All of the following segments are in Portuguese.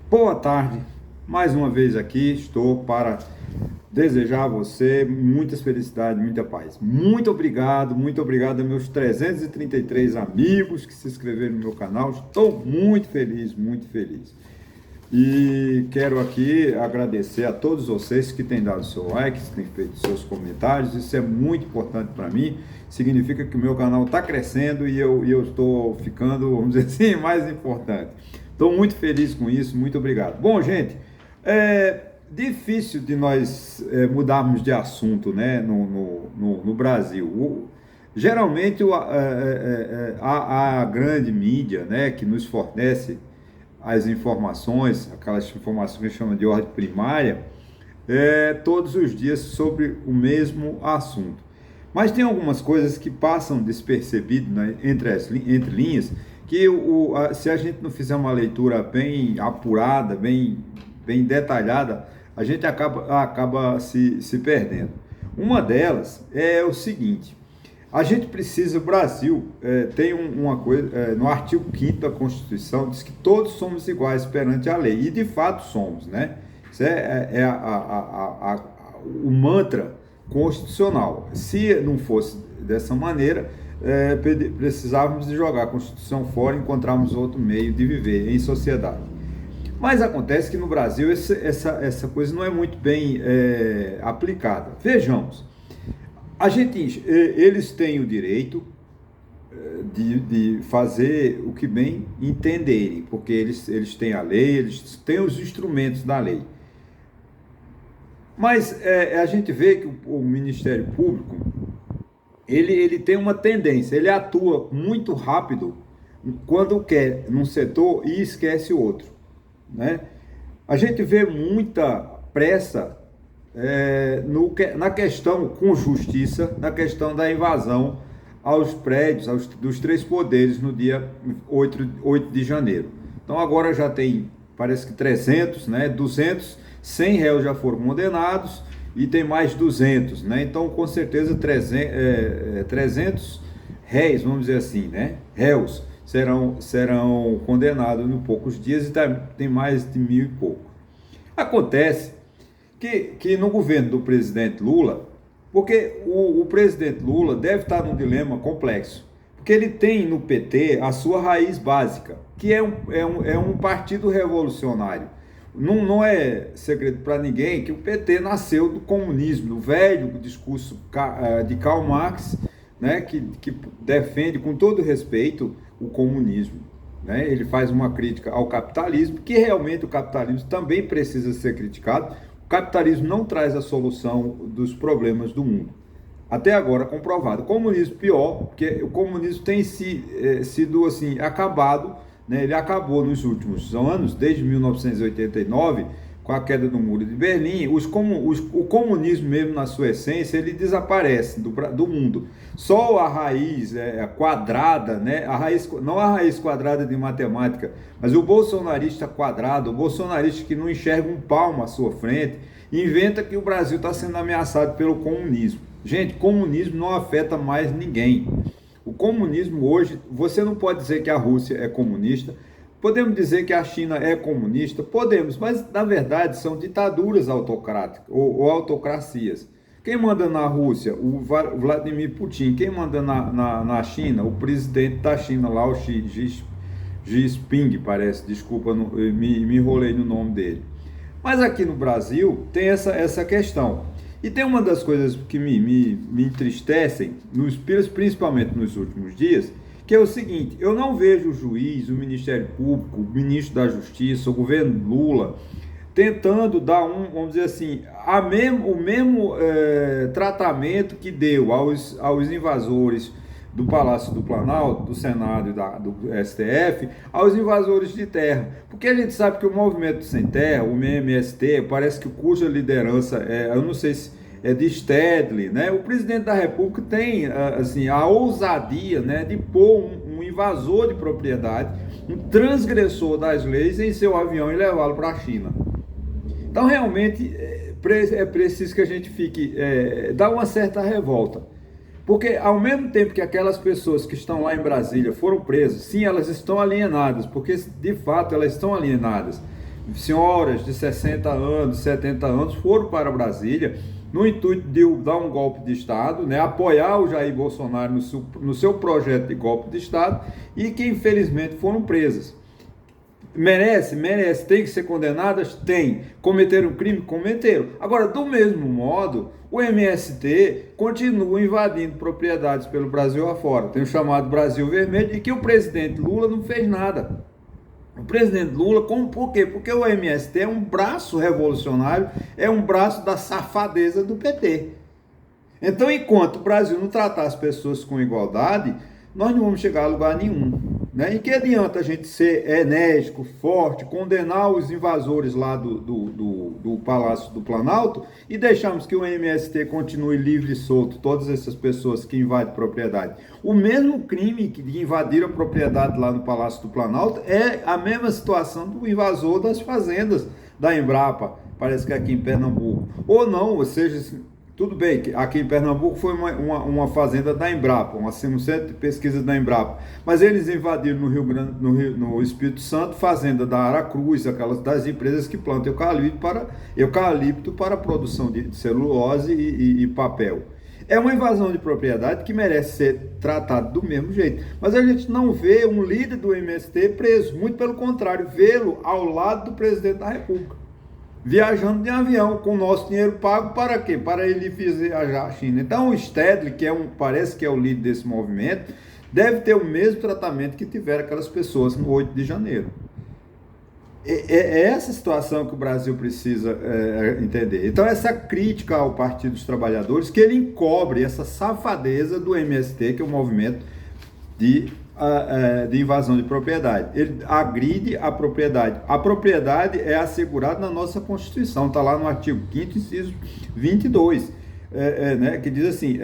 Boa tarde, mais uma vez aqui estou para desejar a você muitas felicidades, muita paz. Muito obrigado a meus 333 amigos que se inscreveram no meu canal. Estou muito feliz, muito feliz. E quero aqui agradecer a todos vocês que têm dado seu like, que têm feito seus comentários. Isso é muito importante para mim. Significa que o meu canal está crescendo e eu estou ficando, vamos dizer assim, mais importante. Estou muito feliz com isso. Muito obrigado. Bom, gente, é difícil de nós mudarmos de assunto, né, no Brasil. Geralmente a grande mídia, né, que nos fornece as informações, aquelas informações que a gente chama de ordem primária, todos os dias sobre o mesmo assunto. Mas tem algumas coisas que passam despercebido, né, entre linhas, que se a gente não fizer uma leitura bem apurada, bem detalhada, a gente acaba se perdendo. Uma delas é o seguinte: a gente precisa, o Brasil tem uma coisa, no artigo 5º da Constituição, diz que todos somos iguais perante a lei, e de fato somos, né? Isso o mantra constitucional. Se não fosse dessa maneira, precisávamos de jogar a Constituição fora e encontrarmos outro meio de viver em sociedade. Mas acontece que no Brasil essa coisa não é muito bem aplicada. Vejamos. Eles têm o direito de fazer o que bem entenderem, porque eles têm a lei, eles têm os instrumentos da lei. Mas a gente vê que o Ministério Público, ele tem uma tendência, ele atua muito rápido quando quer num setor e esquece o outro, né? A gente vê muita pressa na questão com justiça, na questão da invasão aos prédios dos três poderes no dia 8 de janeiro. Então agora já tem, parece que 300, né, 200, 100 réus já foram condenados e tem mais 200, né? Então com certeza 300 réis, vamos dizer assim, né, réus serão condenados em poucos dias e tem mais de 1.000 e pouco. Acontece que no governo do presidente Lula, porque o presidente Lula deve estar num dilema complexo, porque ele tem no PT a sua raiz básica, que é um partido revolucionário. Não é segredo para ninguém que o PT nasceu do comunismo, do velho discurso de Karl Marx, né, que defende com todo respeito o comunismo. Né? Ele faz uma crítica ao capitalismo, que realmente o capitalismo também precisa ser criticado. O capitalismo não traz a solução dos problemas do mundo. Até agora comprovado. O comunismo pior, porque o comunismo tem sido assim, acabado, né? Ele acabou nos últimos anos, desde 1989, com a queda do Muro de Berlim. O comunismo mesmo, na sua essência, ele desaparece do mundo. Só a raiz quadrada, né? Não a raiz quadrada de matemática, mas o bolsonarista quadrado, o bolsonarista que não enxerga um palmo à sua frente, inventa que o Brasil está sendo ameaçado pelo comunismo. Gente, comunismo não afeta mais ninguém. O comunismo hoje, você não pode dizer que a Rússia é comunista, podemos dizer que a China é comunista, podemos, mas na verdade são ditaduras autocráticas ou autocracias. Quem manda na Rússia? O Vladimir Putin. Quem manda na China? O presidente da China lá, o Xi Jinping, parece, desculpa, me enrolei no nome dele. Mas aqui no Brasil tem essa questão. E tem uma das coisas que me entristecem, principalmente nos últimos dias, que é o seguinte: eu não vejo o juiz, o Ministério Público, o ministro da Justiça, o governo Lula, tentando dar vamos dizer assim, o mesmo tratamento que deu aos invasores do Palácio do Planalto, do Senado e do STF, aos invasores de terra. Porque a gente sabe que o Movimento Sem Terra, o MST, parece que cuja liderança eu não sei se é de Stedley, né? O presidente da República tem assim, a ousadia, né, de pôr um invasor de propriedade, um transgressor das leis em seu avião e levá-lo para a China. Então realmente é preciso que a gente dá uma certa revolta. Porque ao mesmo tempo que aquelas pessoas que estão lá em Brasília foram presas, sim, elas estão alienadas, porque de fato elas estão alienadas. senhoras de 60 anos, 70 anos foram para Brasília no intuito de dar um golpe de Estado, né, apoiar o Jair Bolsonaro no seu projeto de golpe de Estado e que infelizmente foram presas. Merece, tem que ser condenadas? Tem. Cometeram crime? Cometeram. Agora, do mesmo modo, o MST continua invadindo propriedades pelo Brasil afora. Tem o chamado Brasil Vermelho e que o presidente Lula não fez nada. O presidente Lula, por quê? Porque o MST é um braço revolucionário, é um braço da safadeza do PT. Então, enquanto o Brasil não tratar as pessoas com igualdade, nós não vamos chegar a lugar nenhum. Né? E que adianta a gente ser enérgico, forte, condenar os invasores lá do Palácio do Planalto e deixarmos que o MST continue livre e solto, todas essas pessoas que invadem propriedade. O mesmo crime de invadir a propriedade lá no Palácio do Planalto é a mesma situação do invasor das fazendas da Embrapa, parece que aqui em Pernambuco. Ou não, ou seja, tudo bem, aqui em Pernambuco foi uma fazenda da Embrapa, um centro de pesquisa da Embrapa, mas eles invadiram no Espírito Santo, fazenda da Aracruz, aquelas das empresas que plantam eucalipto para a produção de celulose e papel. É uma invasão de propriedade que merece ser tratada do mesmo jeito, mas a gente não vê um líder do MST preso, muito pelo contrário, vê-lo ao lado do presidente da República, viajando de avião com o nosso dinheiro pago para quê? Para ele viajar à China. Então o Stedley, parece que é o líder desse movimento, deve ter o mesmo tratamento que tiveram aquelas pessoas no 8 de janeiro. É essa situação que o Brasil precisa entender. Então essa crítica ao Partido dos Trabalhadores, que ele encobre essa safadeza do MST, que é um movimento de invasão de propriedade. Ele agride a propriedade. A propriedade é assegurada na nossa Constituição, está lá no artigo 5º, inciso 22, né, que diz assim,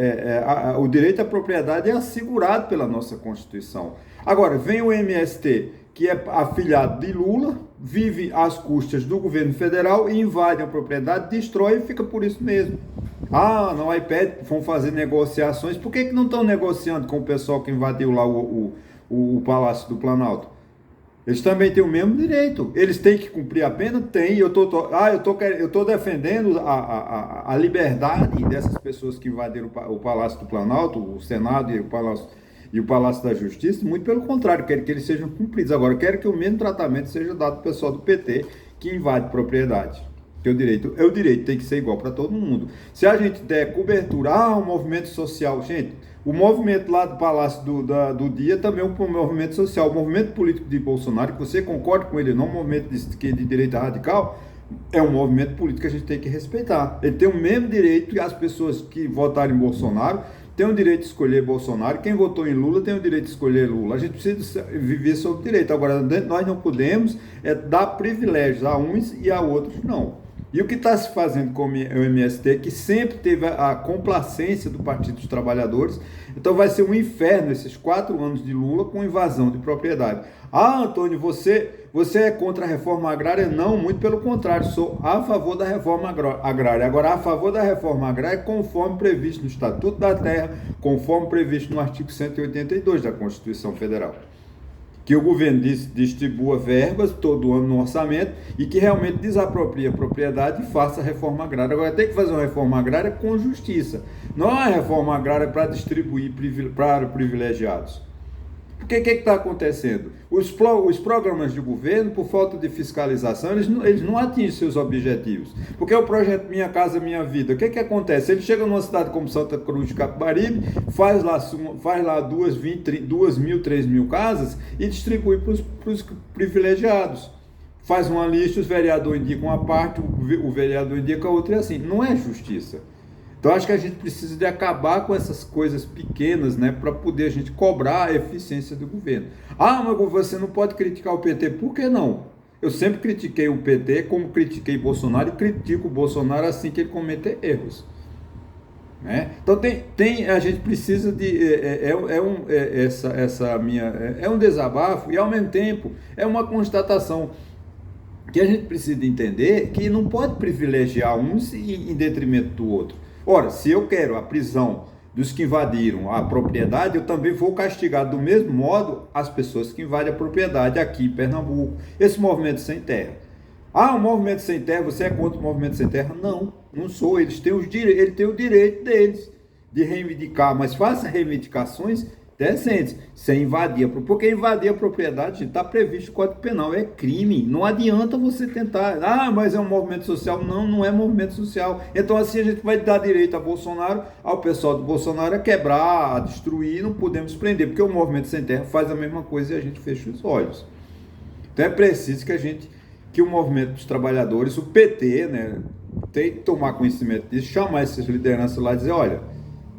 o direito à propriedade é assegurado pela nossa Constituição. Agora, vem o MST, que é afiliado de Lula, vive às custas do governo federal e invade a propriedade, destrói e fica por isso mesmo. Ah, no iPad vão fazer negociações. Por que não estão negociando com o pessoal que invadiu lá o Palácio do Planalto? Eles também têm o mesmo direito. Eles têm que cumprir a pena? Tem. Eu tô defendendo a liberdade dessas pessoas que invadiram o Palácio do Planalto, o Senado e o Palácio da Justiça. Muito pelo contrário, quero que eles sejam cumpridos. Agora, quero que o mesmo tratamento seja dado ao pessoal do PT que invade propriedade. Que o direito tem que ser igual para todo mundo. Se a gente der cobertura, o movimento social, gente, o movimento lá do Palácio do Dia também é um movimento social. O movimento político de Bolsonaro, que você concorda com ele, não é um movimento de direita radical, é um movimento político que a gente tem que respeitar. Ele tem o mesmo direito que as pessoas que votaram em Bolsonaro têm o direito de escolher Bolsonaro. Quem votou em Lula tem o direito de escolher Lula. A gente precisa viver sob o direito. Agora, nós não podemos dar privilégios a uns e a outros não. E o que está se fazendo com o MST, que sempre teve a complacência do Partido dos Trabalhadores, então vai ser um inferno esses 4 anos de Lula com invasão de propriedade. Ah, Antônio, você é contra a reforma agrária? Não, muito pelo contrário, sou a favor da reforma agrária. Agora, a favor da reforma agrária conforme previsto no Estatuto da Terra, conforme previsto no artigo 182 da Constituição Federal. Que o governo distribua verbas todo ano no orçamento e que realmente desaproprie a propriedade e faça a reforma agrária. Agora tem que fazer uma reforma agrária com justiça. Não é uma reforma agrária para distribuir para privilegiados. Porque o que está acontecendo? Os programas de governo, por falta de fiscalização, eles não atingem seus objetivos. Porque o projeto Minha Casa Minha Vida, o que acontece? Ele chega numa cidade como Santa Cruz de Capibaribe, faz lá 2 mil, 3 mil casas e distribui para os privilegiados. Faz uma lista, os vereadores indicam uma parte, o vereador indica a outra e assim. Não é justiça. Então, acho que a gente precisa de acabar com essas coisas pequenas, né, para poder a gente cobrar a eficiência do governo. Ah, mas você não pode criticar o PT. Por que não? Eu sempre critiquei o PT, como critiquei Bolsonaro, e critico o Bolsonaro assim que ele cometer erros. Né? Então, a gente precisa de... É um desabafo e, ao mesmo tempo, é uma constatação que a gente precisa entender que não pode privilegiar uns em detrimento do outro. Ora, se eu quero a prisão dos que invadiram a propriedade, eu também vou castigar do mesmo modo as pessoas que invadem a propriedade aqui em Pernambuco, esse movimento sem terra. Ah, o movimento sem terra, você é contra o movimento sem terra? Não, não sou. Eles têm os direitos, ele tem o direito deles de reivindicar, mas faça reivindicações decentes, sem invadir, porque invadir a propriedade está previsto no Código Penal, é crime. Não adianta você tentar, mas é um movimento social. Não, não é movimento social. Então assim a gente vai dar direito a Bolsonaro, ao pessoal do Bolsonaro a quebrar, a destruir, não podemos prender, porque o movimento sem terra faz a mesma coisa e a gente fecha os olhos. Então é preciso que o movimento dos trabalhadores, o PT, né, tem que tomar conhecimento disso, chamar essas lideranças lá e dizer, olha,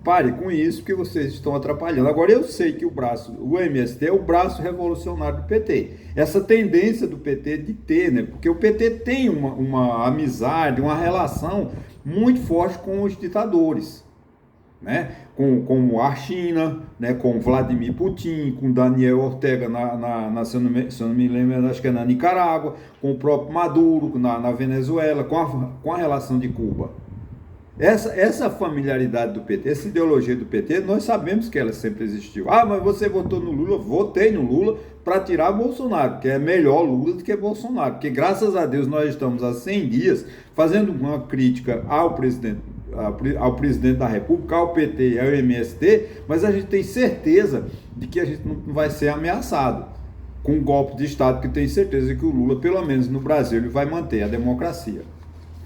pare com isso, porque vocês estão atrapalhando. Agora, eu sei que o MST é o braço revolucionário do PT. Essa tendência do PT de ter, né? Porque o PT tem uma amizade, uma relação muito forte com os ditadores, né? Com a China, né? Com Vladimir Putin, com Daniel Ortega, se eu não me lembro, acho que é na Nicarágua, com o próprio Maduro, na Venezuela, com a relação de Cuba. Essa familiaridade do PT, essa ideologia do PT, nós sabemos que ela sempre existiu. Mas você votou no Lula? Votei no Lula para tirar Bolsonaro, que é melhor Lula do que Bolsonaro, porque graças a Deus nós estamos há 100 dias fazendo uma crítica ao presidente da República, ao PT e ao MST, mas a gente tem certeza de que a gente não vai ser ameaçado com um golpe de Estado, que tem certeza que o Lula, pelo menos no Brasil, ele vai manter a democracia.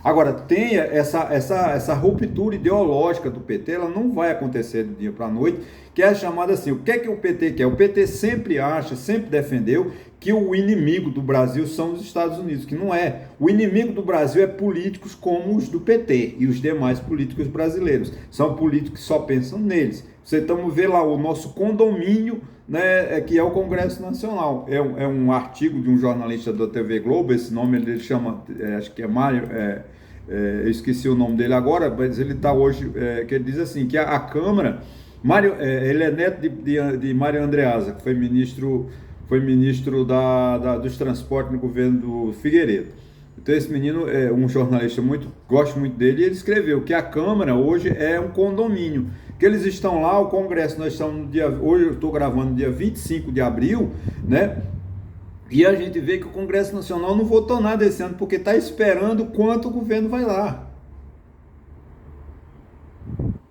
Agora, tenha essa ruptura ideológica do PT, ela não vai acontecer do dia para a noite, que é chamada assim, o que é que o PT quer? O PT sempre acha, sempre defendeu que o inimigo do Brasil são os Estados Unidos, que não é. O inimigo do Brasil é políticos como os do PT e os demais políticos brasileiros. São políticos que só pensam neles. Você estamos vendo lá o nosso condomínio, né, que é o Congresso Nacional. É um artigo de um jornalista da TV Globo, esse nome ele chama, acho que é Mário... eu esqueci o nome dele agora, mas ele está hoje, que ele diz assim, que a Câmara, ele é neto de Mário Andreasa, que foi ministro dos transportes no governo do Figueiredo. Então esse menino é um jornalista gosto muito dele, e ele escreveu que a Câmara hoje é um condomínio, que eles estão lá, o Congresso, nós estamos hoje eu estou gravando no dia 25 de abril, né? E a gente vê que o Congresso Nacional não votou nada esse ano, porque está esperando quanto o governo vai lá.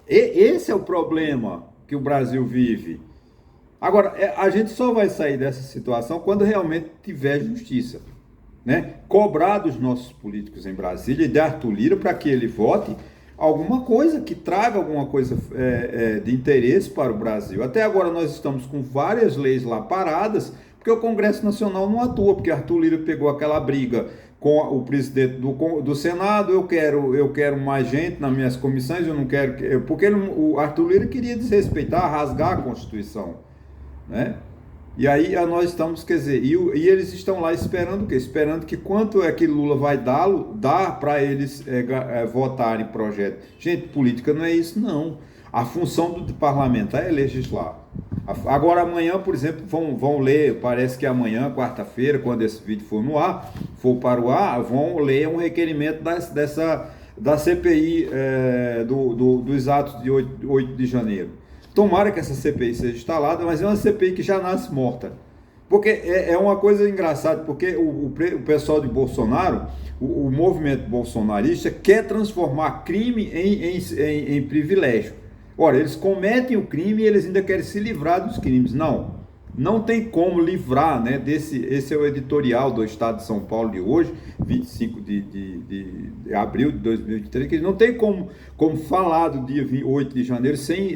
Esse é o problema que o Brasil vive. Agora, a gente só vai sair dessa situação quando realmente tiver justiça, né? Cobrar dos nossos políticos em Brasília e de Arthur Lira para que ele vote alguma coisa, que traga alguma coisa de interesse para o Brasil. Até agora nós estamos com várias leis lá paradas, porque o Congresso Nacional não atua, porque Arthur Lira pegou aquela briga com o presidente do Senado, eu quero mais gente nas minhas comissões, eu não quero... Porque o Arthur Lira queria desrespeitar, rasgar a Constituição, né? E aí nós estamos, quer dizer, e eles estão lá esperando o quê? Esperando que quanto é que Lula vai dar para eles votarem projeto. Gente, política não é isso, não. A função do parlamentar é legislar. Agora amanhã, por exemplo, vão ler, parece que amanhã, quarta-feira, quando esse vídeo for para o ar, vão ler um requerimento da CPI dos atos de 8 de janeiro. Tomara que essa CPI seja instalada, mas é uma CPI que já nasce morta. Porque é uma coisa engraçada, porque o pessoal de Bolsonaro, o movimento bolsonarista, quer transformar crime em privilégio. Ora, eles cometem o crime e eles ainda querem se livrar dos crimes. Não tem como livrar, né, esse é o editorial do Estado de São Paulo de hoje, 25 de abril de 2023, que não tem como falar do dia 8 de janeiro sem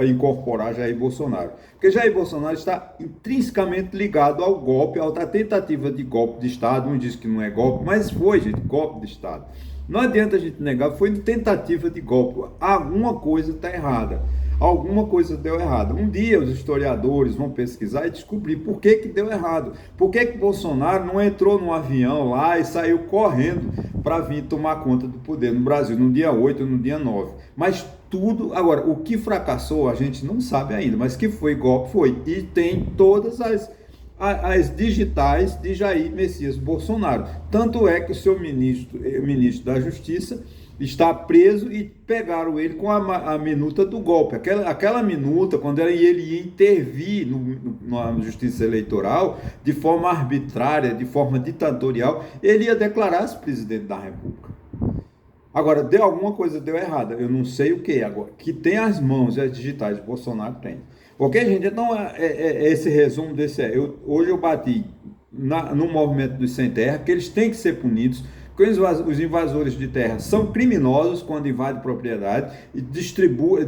incorporar Jair Bolsonaro. Porque Jair Bolsonaro está intrinsecamente ligado ao golpe, à tentativa de golpe de Estado. Um diz que não é golpe, mas foi, gente, golpe de Estado. Não adianta a gente negar, foi tentativa de golpe. Alguma coisa está errada. Alguma coisa deu errado. Um dia os historiadores vão pesquisar e descobrir por que deu errado. Por que Bolsonaro não entrou num avião lá e saiu correndo para vir tomar conta do poder no Brasil, no dia 8 ou no dia 9. Mas tudo... Agora, o que fracassou a gente não sabe ainda, mas que foi golpe, foi. E tem todas as digitais de Jair Messias Bolsonaro. Tanto é que o seu ministro da Justiça está preso e pegaram ele com a minuta do golpe. Aquela minuta, quando ele ia intervir na justiça eleitoral, de forma arbitrária, de forma ditatorial, ele ia declarar-se presidente da República. Agora, alguma coisa deu errada, eu não sei o que agora. Que tem as mãos as digitais de Bolsonaro, tem. Ok, gente? Então, esse resumo desse hoje eu bati no movimento dos sem terra, que eles têm que ser punidos, porque os invasores de terra são criminosos quando invadem propriedade e destroem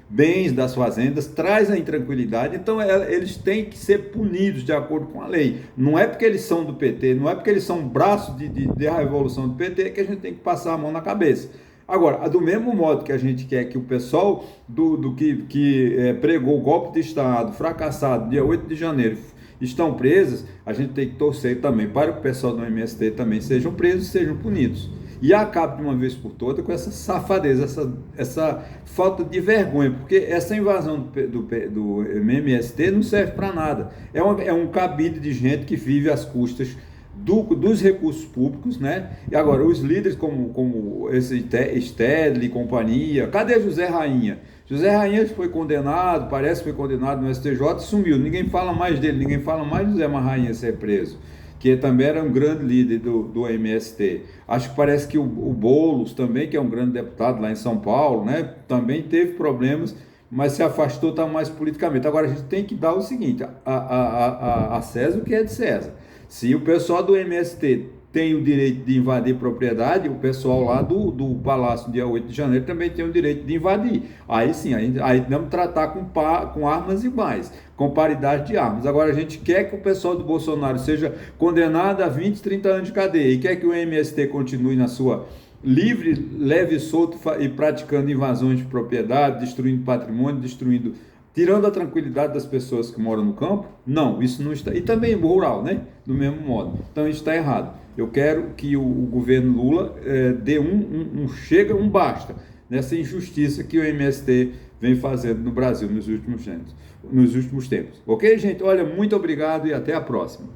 bens das fazendas, trazem a intranquilidade. Então eles têm que ser punidos de acordo com a lei. Não é porque eles são do PT, não é porque eles são braço da revolução do PT que a gente tem que passar a mão na cabeça. Agora, do mesmo modo que a gente quer que o pessoal que pregou o golpe de Estado fracassado dia 8 de janeiro estão presos, a gente tem que torcer também para que o pessoal do MST também sejam presos e sejam punidos. E acabe de uma vez por todas com essa safadeza, essa falta de vergonha, porque essa invasão do MST não serve para nada. É um cabide de gente que vive às custas dos recursos públicos, né? E agora, os líderes como esse Stedley e companhia, cadê José Rainha? José Rainha foi condenado, parece que foi condenado no STJ e sumiu. Ninguém fala mais dele, ninguém fala mais de José Rainha ser preso, que também era um grande líder do MST. Acho que parece que o Boulos também, que é um grande deputado lá em São Paulo, né? Também teve problemas, mas se afastou, está mais politicamente. Agora, a gente tem que dar o seguinte, a César o que é de César. Se o pessoal do MST tem o direito de invadir propriedade, o pessoal lá do Palácio, dia 8 de janeiro, também tem o direito de invadir. Aí sim, aí vamos tratar com armas iguais, com paridade de armas. Agora, a gente quer que o pessoal do Bolsonaro seja condenado a 20, 30 anos de cadeia e quer que o MST continue na sua livre, leve e solto e praticando invasões de propriedade, destruindo patrimônio, tirando a tranquilidade das pessoas que moram no campo. Não, isso não está. E também rural, né? Do mesmo modo. Então isso está errado. Eu quero que o governo Lula dê chega, basta nessa injustiça que o MST vem fazendo no Brasil nos últimos tempos. Ok, gente? Olha, muito obrigado e até a próxima.